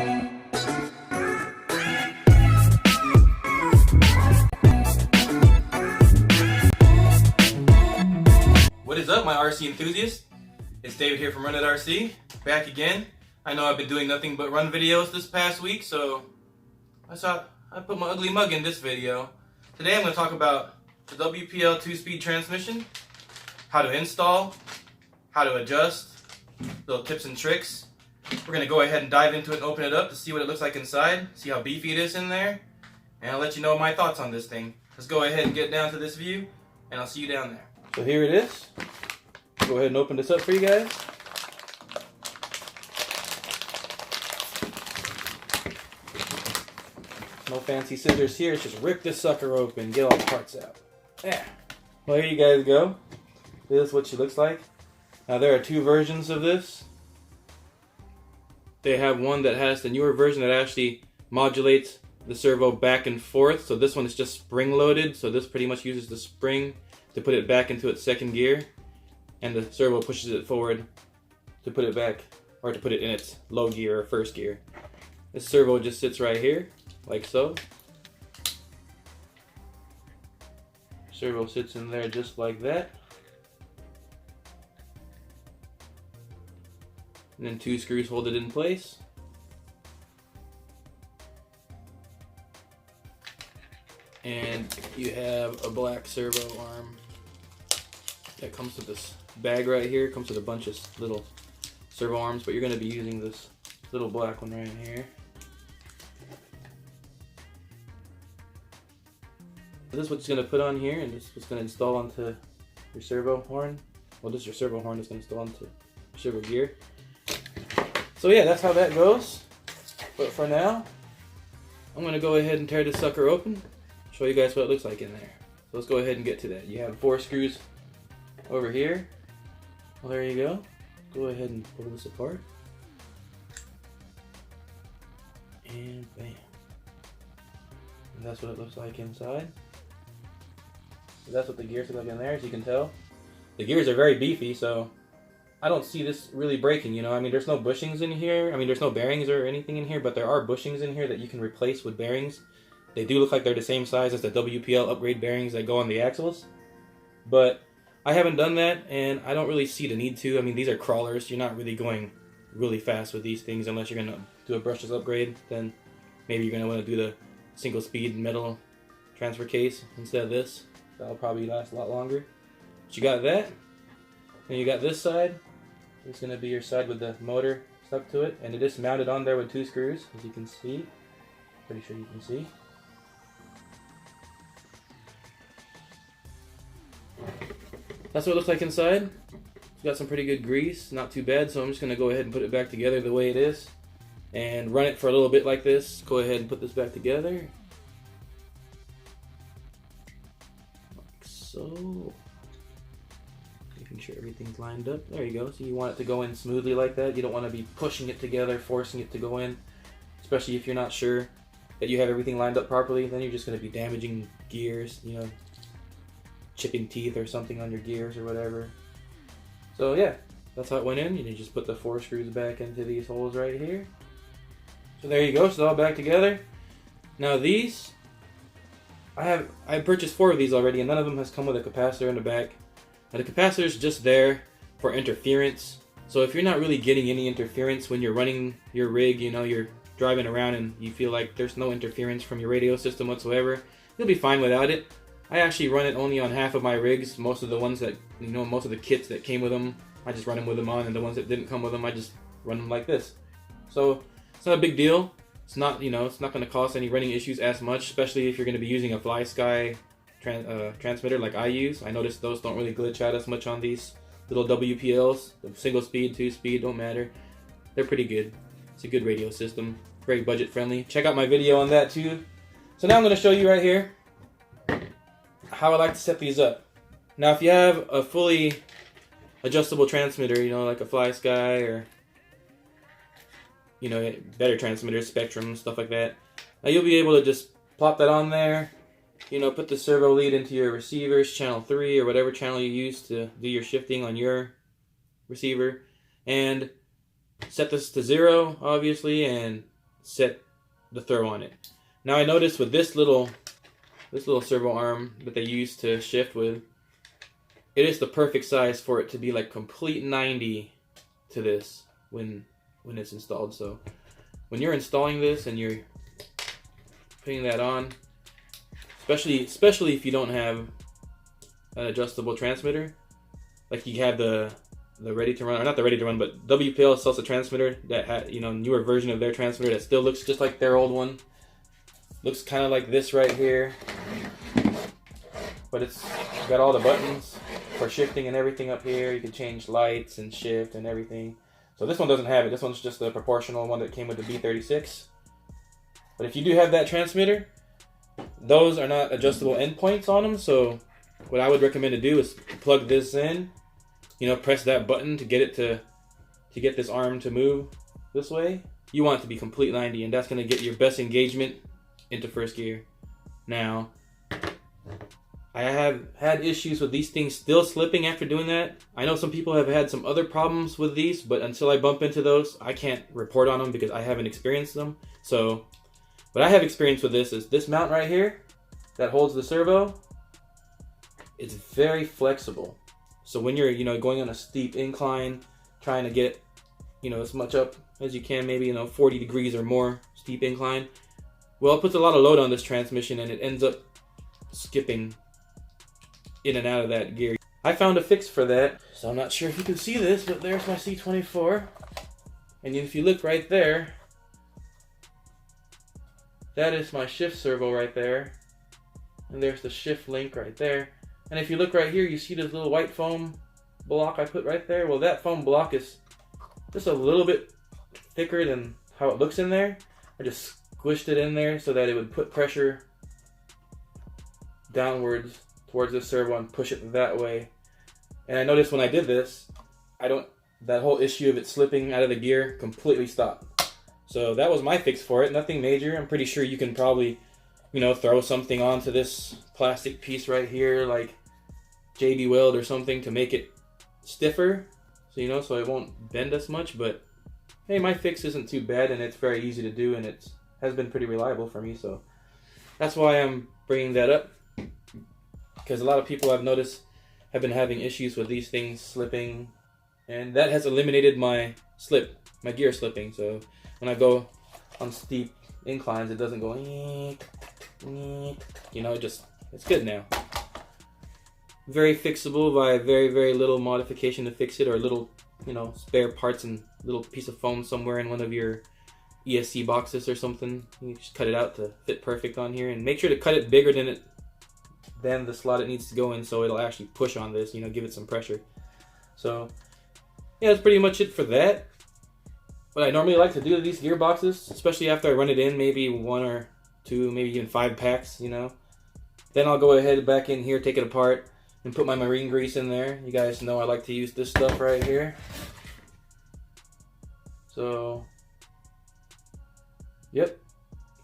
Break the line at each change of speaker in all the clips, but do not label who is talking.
What is up, my RC enthusiasts? It's David here from Run It RC, back again. I know I've been doing nothing but run videos this past week, so I thought I'd put my ugly mug in this video. Today I'm going to talk about the WPL 2-speed transmission, how to install, how to adjust, little tips and tricks. We're going to go ahead and dive into it and open it up to see what it looks like inside, see how beefy it is in there, and I'll let you know my thoughts on this thing. Let's go ahead and get down to this view, and I'll see you down there. So here it is. Go ahead and open this up for you guys. No fancy scissors here, it's just rip this sucker open, get all the parts out. Yeah. Well, here you guys go. This is what she looks like. Now there are two versions of this. They have one that has the newer version that actually modulates the servo back and forth. So this one is just spring loaded, so this pretty much uses the spring to put it back into its second gear, and the servo pushes it forward to put it back, or to put it in its low gear or first gear. This servo just sits right here, like so. Servo sits in there just like that. And then two screws hold it in place. And you have a black servo arm that comes with this bag right here. It comes with a bunch of little servo arms, but you're going to be using this little black one right here. So this is what it's going to put on here, and this is what's going to install onto your servo horn. Well, this is your servo horn. It's going to install onto your servo gear. So yeah, that's how that goes. But for now, I'm going to go ahead and tear this sucker open, show you guys what it looks like in there. So let's go ahead and get to that. You have 4 screws over here. Well, there you go. Go ahead and pull this apart. And bam. And that's what it looks like inside. So that's what the gears look like in there, as you can tell. The gears are very beefy, so I don't see this really breaking, you know. I mean, there's no bushings in here. I mean, there's no bearings or anything in here, but there are bushings in here that you can replace with bearings. They do look like they're the same size as the WPL upgrade bearings that go on the axles. But I haven't done that, and I don't really see the need to. I mean, these are crawlers. You're not really going really fast with these things unless you're going to do a brushless upgrade. Then maybe you're going to want to do the single speed metal transfer case instead of this. That'll probably last a lot longer. But you got that. And you got this side. It's going to be your side with the motor stuck to it. And it is mounted on there with 2 screws, as you can see. Pretty sure you can see. That's what it looks like inside. It's got some pretty good grease, not too bad, so I'm just going to go ahead and put it back together the way it is and run it for a little bit like this. Go ahead and put this back together. Like so. Making sure everything's lined up. There you go. So you want it to go in smoothly like that. You don't want to be pushing it together, forcing it to go in, especially if you're not sure that you have everything lined up properly. Then you're just going to be damaging gears, you know, chipping teeth or something on your gears or whatever. So yeah, that's how it went in. You just put the 4 screws back into these holes right here. So there you go, so it's all back together. Now these, I purchased 4 of these already, and none of them has come with a capacitor in the back. Now the capacitor is just there for interference. So if you're not really getting any interference when you're running your rig, you know, you're driving around and you feel like there's no interference from your radio system whatsoever, you'll be fine without it. I actually run it only on half of my rigs. Most of the ones that, you know, most of the kits that came with them, I just run them with them on, and the ones that didn't come with them, I just run them like this. So it's not a big deal. It's not, you know, it's not going to cause any running issues as much, especially if you're going to be using a fly sky transmitter like I use. I noticed those don't really glitch out as much on these little WPLs. The single speed, 2-speed, don't matter. They're pretty good. It's a good radio system. Very budget friendly. Check out my video on that too. So now I'm going to show you right here how I like to set these up. Now if you have a fully adjustable transmitter, you know, like a Fly Sky or, you know, better transmitters, Spectrum, stuff like that, now you'll be able to just plop that on there, you know, put the servo lead into your receivers, channel 3 or whatever channel you use to do your shifting on your receiver, and set this to 0 obviously, and set the throw on it. Now I noticed with this little servo arm that they use to shift with, it is the perfect size for it to be like complete 90 to this when it's installed. So when you're installing this and you're putting that on, especially if you don't have an adjustable transmitter, like you have the ready to run, or not the ready to run, but WPL sells a transmitter that had, you know, newer version of their transmitter that still looks just like their old one. Looks kind of like this right here, but it's got all the buttons for shifting and everything up here. You can change lights and shift and everything. So this one doesn't have it. This one's just the proportional one that came with the B36. But if you do have that transmitter, those are not adjustable endpoints on them. So what I would recommend to do is plug this in, you know, press that button to get it to get this arm to move this way. You want it to be complete 90, and that's going to get your best engagement into first gear. Now, I have had issues with these things still slipping after doing that. I know some people have had some other problems with these, but until I bump into those, I can't report on them because I haven't experienced them. So what I have experienced with this is this mount right here that holds the servo. It's very flexible. So when you're, you know, going on a steep incline, trying to get, you know, as much up as you can, maybe, you know, 40 degrees or more steep incline, well, it puts a lot of load on this transmission and it ends up skipping in and out of that gear. I found a fix for that. So I'm not sure if you can see this, but there's my C24. And if you look right there, that is my shift servo right there. And there's the shift link right there. And if you look right here, you see this little white foam block I put right there. Well, that foam block is just a little bit thicker than how it looks in there. I just squished it in there so that it would put pressure downwards towards the servo and push it that way. And I noticed when I did this, that whole issue of it slipping out of the gear completely stopped. So that was my fix for it. Nothing major. I'm pretty sure you can probably, you know, throw something onto this plastic piece right here, like JB Weld or something, to make it stiffer, so, you know, so it won't bend as much. But hey, my fix isn't too bad, and it's very easy to do, and it has been pretty reliable for me. So that's why I'm bringing that up, because a lot of people I've noticed have been having issues with these things slipping, and that has eliminated my gear slipping. So when I go on steep inclines, it doesn't go, you know, it's good now. Very fixable by very, very little modification to fix it, or little, you know, spare parts and little piece of foam somewhere in one of your ESC boxes or something. You just cut it out to fit perfect on here, and make sure to cut it bigger than the slot it needs to go in, so it'll actually push on this, you know, give it some pressure. So yeah, that's pretty much it for that. What I normally like to do to these gearboxes, especially after I run it in, maybe 1 or 2, maybe even 5 packs, you know, then I'll go ahead back in here, take it apart, and put my marine grease in there. You guys know I like to use this stuff right here. So, yep,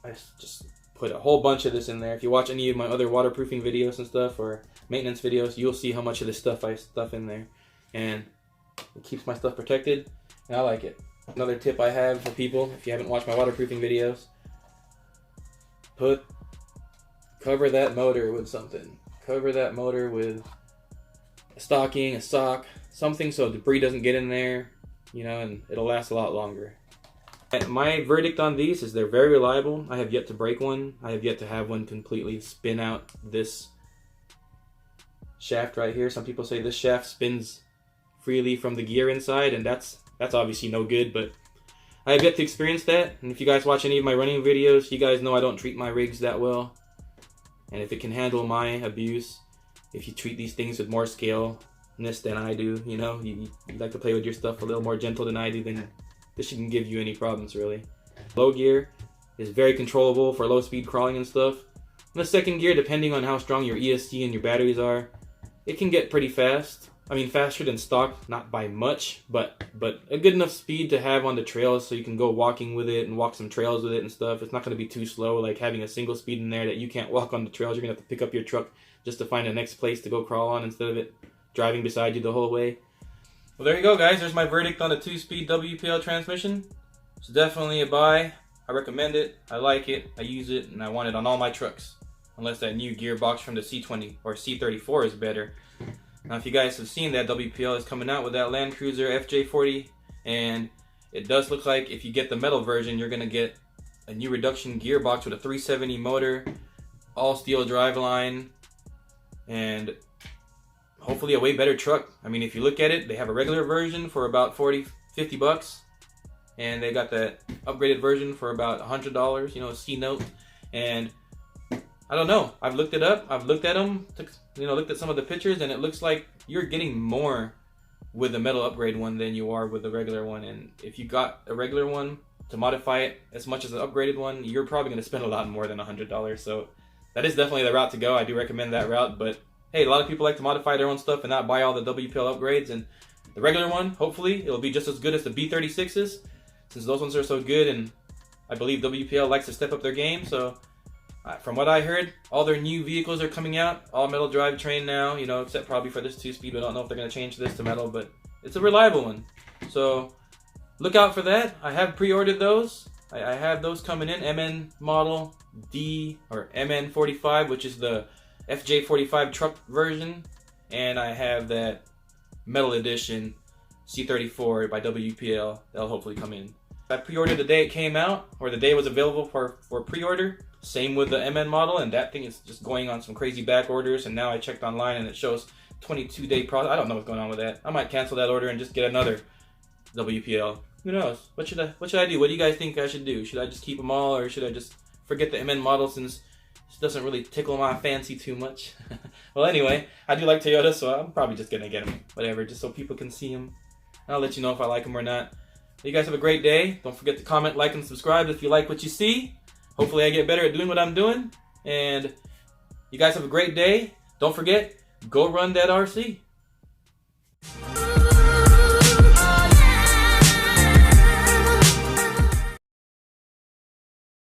I just put a whole bunch of this in there. If you watch any of my other waterproofing videos and stuff, or maintenance videos, you'll see how much of this stuff I stuff in there. And it keeps my stuff protected, and I like it. Another tip I have for people, if you haven't watched my waterproofing videos, cover that motor with something. Cover that motor with a stocking, a sock, something so debris doesn't get in there, you know, and it'll last a lot longer. My verdict on these is they're very reliable. I have yet to break one. I have yet to have one completely spin out this shaft right here. Some people say this shaft spins freely from the gear inside, and that's obviously no good, but I have yet to experience that. And if you guys watch any of my running videos, you guys know I don't treat my rigs that well. And if it can handle my abuse, if you treat these things with more scaleness than I do, you know, you like to play with your stuff a little more gentle than I do, then this shouldn't give you any problems, really. Low gear is very controllable for low speed crawling and stuff. In the second gear, depending on how strong your ESC and your batteries are, it can get pretty fast. I mean, faster than stock, not by much, but a good enough speed to have on the trails so you can go walking with it and walk some trails with it and stuff. It's not going to be too slow, like having a single speed in there that you can't walk on the trails. You're going to have to pick up your truck just to find the next place to go crawl on instead of it driving beside you the whole way. Well, there you go, guys. There's my verdict on the 2-speed WPL transmission. It's definitely a buy. I recommend it. I like it. I use it, and I want it on all my trucks. Unless that new gearbox from the C20 or C34 is better. Now, if you guys have seen that, WPL is coming out with that Land Cruiser FJ40, and it does look like if you get the metal version, you're gonna get a new reduction gearbox with a 370 motor, all steel driveline, and hopefully a way better truck. I mean, if you look at it, they have a regular version for about 40-50 bucks, and they got that upgraded version for about $100, you know, C note. And I don't know, I've looked it up, I've looked at them, looked at some of the pictures, and it looks like you're getting more with the metal upgrade one than you are with the regular one. And if you got a regular one to modify it as much as the upgraded one, you're probably going to spend a lot more than $100. So that is definitely the route to go. I do recommend that route, but hey, a lot of people like to modify their own stuff and not buy all the WPL upgrades. And the regular one, hopefully, it'll be just as good as the B36s, since those ones are so good, and I believe WPL likes to step up their game. So from what I heard, all their new vehicles are coming out, all metal drivetrain now, you know, except probably for this 2-speed. I don't know if they're going to change this to metal, but it's a reliable one. So look out for that. I have pre-ordered those. I have those coming in, MN model D or MN45, which is the FJ45 truck version, and I have that metal edition C34 by WPL. That'll hopefully come in. I pre-ordered the day it came out, or the day it was available for pre-order. Same with the MN model, and that thing is just going on some crazy back orders, and now I checked online and it shows 22-day process. I don't know what's going on with that. I might cancel that order and just get another WPL. Who knows? What should I do? What do you guys think I should do? Should I just keep them all, or should I just forget the MN model since it doesn't really tickle my fancy too much? Well, anyway, I do like Toyota, so I'm probably just gonna get them. Whatever, just so people can see them. I'll let you know if I like them or not. You guys have a great day. Don't forget to comment, like, and subscribe if you like what you see. Hopefully I get better at doing what I'm doing. And you guys have a great day. Don't forget, go run that RC.